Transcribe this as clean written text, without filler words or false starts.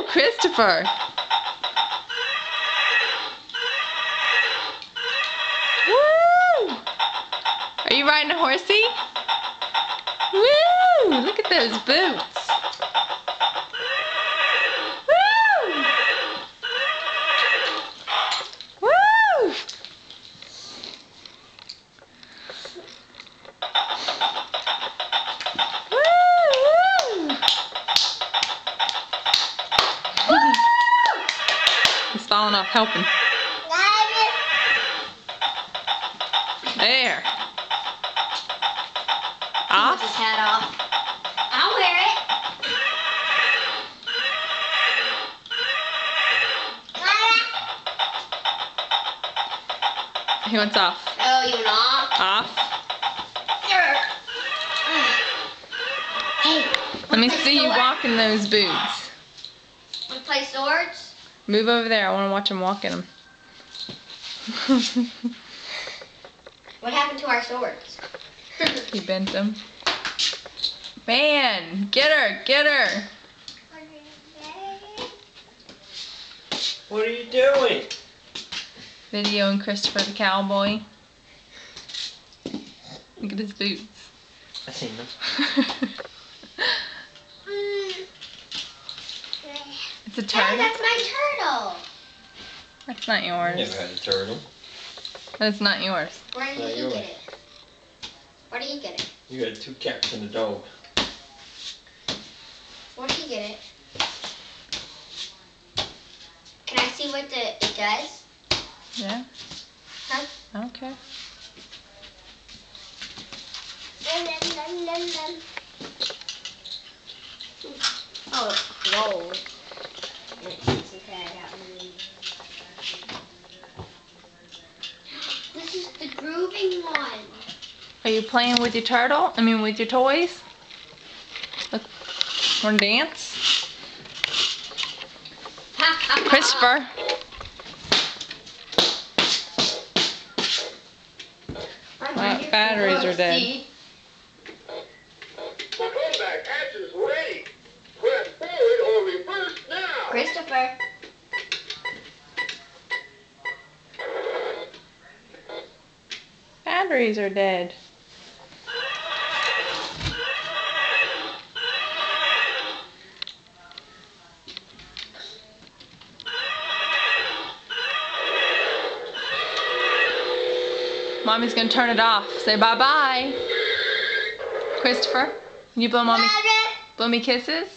Christopher. Woo! Are you riding a horsey? Woo! Look at those boots. Woo! Woo! He's falling off helping. There. Off? His hat off. I'll wear it. He wants off. Oh, you want off? Off. Hey. Let me see you walk in those boots. Want to play swords? Move over there. I want to watch him walk in them. What happened to our swords? He bent them. Man, get her, get her. What are you doing? Videoing Christopher the cowboy. Look at his boots. I seen them. It's a Dad, turtle. that's my turtle. That's not yours. Never had a turtle. That's not yours. Where did Not he yours. get it? Where did he get it? You got 2 cats and a dog. Where did he get it? Can I see what it does? Yeah? Huh? Okay. Oh, whoa. This is the grooving one. Are you playing with your turtle? I mean, with your toys? Look, wanna dance? Christopher. Wow, batteries are dead. The comeback hatch is ready. Press forward or reverse now. Christopher. Batteries are dead. Mommy's gonna turn it off. Say bye-bye. Christopher, can you blow mommy, blow me kisses?